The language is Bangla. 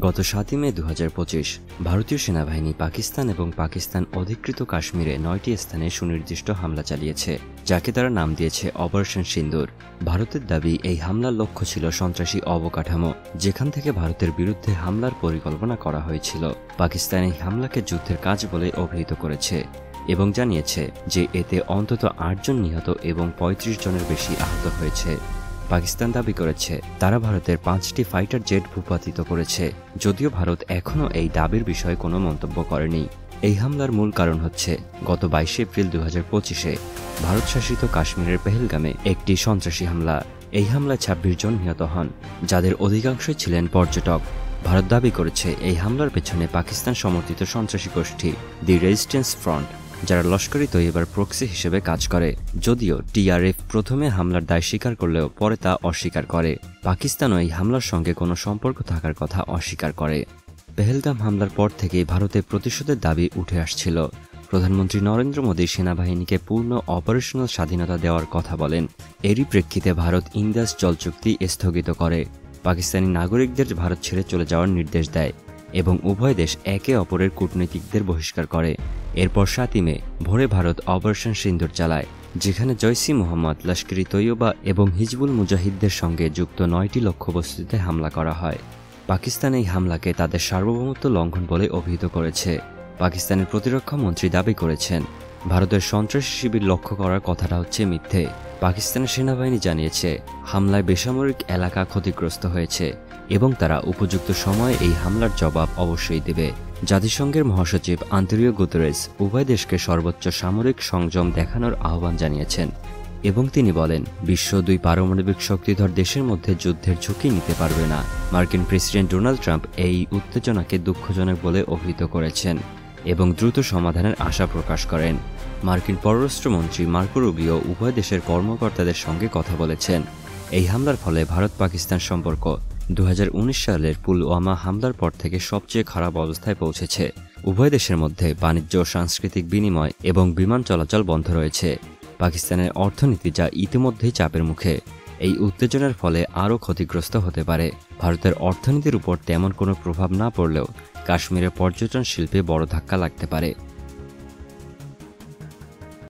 গত ৭ই মে ২০২৫ ভারতীয় সেনাবাহিনী পাকিস্তান এবং পাকিস্তান অধিকৃত কাশ্মীরে ৯টি স্থানে সুনির্দিষ্ট হামলা চালিয়েছে, যাকে তারা নাম দিয়েছে অপারেশন সিন্দুর। ভারতের দাবি, এই হামলার লক্ষ্য ছিল সন্ত্রাসী অবকাঠামো, যেখান থেকে ভারতের বিরুদ্ধে হামলার পরিকল্পনা করা হয়েছিল। পাকিস্তান এই হামলাকে যুদ্ধের কাজ বলে অভিহিত করেছে এবং জানিয়েছে যে এতে অন্তত ৮ জন নিহত এবং ৩৫ জনের বেশি আহত হয়েছে। পাকিস্তান দাবি করেছে তারা ভারতের ৫টি ফাইটার জেট ভূপাতিত করেছে, যদিও ভারত এখনও এই দাবির বিষয়ে কোনো মন্তব্য করেনি। এই হামলার মূল কারণ হচ্ছে গত ২২ এপ্রিল ২০২৫-এ ভারত শাসিত কাশ্মীরের পেহেলগামে একটি সন্ত্রাসী হামলা। এই হামলায় ২৬ জন নিহত হন, যাদের অধিকাংশই ছিলেন পর্যটক। ভারত দাবি করেছে এই হামলার পেছনে পাকিস্তান সমর্থিত সন্ত্রাসী গোষ্ঠী দি রেজিস্ট্যান্স ফ্রন্ট, যারা লস্কর-ই তৈয়বার প্রক্সি হিসেবে কাজ করে। যদিও টিআরএফ প্রথমে হামলার দায় স্বীকার করলেও পরে তা অস্বীকার করে। পাকিস্তানও এই হামলার সঙ্গে কোনো সম্পর্ক থাকার কথা অস্বীকার করে। পেহেলগাম হামলার পর থেকেই ভারতে প্রতিশোধের দাবি উঠে আসছিল। প্রধানমন্ত্রী নরেন্দ্র মোদী সেনাবাহিনীকে পূর্ণ অপারেশনাল স্বাধীনতা দেওয়ার কথা বলেন। এরই প্রেক্ষিতে ভারত ইন্দাস জল চুক্তি স্থগিত করে, পাকিস্তানি নাগরিকদের ভারত ছেড়ে চলে যাওয়ার নির্দেশ দেয় এবং উভয় দেশ একে অপরের কূটনীতিকদের বহিষ্কার করে। এরপর ৭ই মে ভোরে ভারত অপারেশন সিন্দুর চালায়, যেখানে জৈশ-ই মোহাম্মদ, লস্কর-ই তৈয়বা এবং হিজবুল মুজাহিদদের সঙ্গে যুক্ত ৯টি লক্ষ্যবস্তুতে হামলা করা হয়। পাকিস্তান এই হামলাকে তাদের সার্বভৌমত্ব লঙ্ঘন বলে অভিহিত করেছে। পাকিস্তানের প্রতিরক্ষা মন্ত্রী দাবি করেছেন ভারতের সন্ত্রাসী শিবির লক্ষ্য করার কথাটা হচ্ছে মিথ্যে। পাকিস্তানের সেনাবাহিনী জানিয়েছে হামলায় বেসামরিক এলাকা ক্ষতিগ্রস্ত হয়েছে এবং তারা উপযুক্ত সময়ে এই হামলার জবাব অবশ্যই দেবে। জাতিসংঘের মহাসচিব আন্তোনিও গুতেরেস উভয় দেশকে সর্বোচ্চ সামরিক সংযম দেখানোর আহ্বান জানিয়েছেন এবং তিনি বলেন, বিশ্ব ২ পারমাণবিক শক্তিধর দেশের মধ্যে যুদ্ধের ঝুঁকি নিতে পারবে না। মার্কিন প্রেসিডেন্ট ডোনাল্ড ট্রাম্প এই উত্তেজনাকে দুঃখজনক বলে অভিহিত করেছেন এবং দ্রুত সমাধানের আশা প্রকাশ করেন। মার্কিন পররাষ্ট্রমন্ত্রী মার্কো রুবিও উভয় দেশের কর্মকর্তাদের সঙ্গে কথা বলেছেন। এই হামলার ফলে ভারত পাকিস্তান সম্পর্ক ২০১৯ সালের পুলওয়ামা হামলার পর থেকে সবচেয়ে খারাপ অবস্থায় পৌঁছেছে। উভয় দেশের মধ্যে বাণিজ্য, সাংস্কৃতিক বিনিময় এবং বিমান চলাচল বন্ধ রয়েছে। পাকিস্তানের অর্থনীতি যা ইতিমধ্যেই চাপের মুখে, এই উত্তেজনার ফলে আরও ক্ষতিগ্রস্ত হতে পারে। ভারতের অর্থনীতির উপর তেমন কোনো প্রভাব না পড়লেও কাশ্মীরের পর্যটন শিল্পে বড় ধাক্কা লাগতে পারে।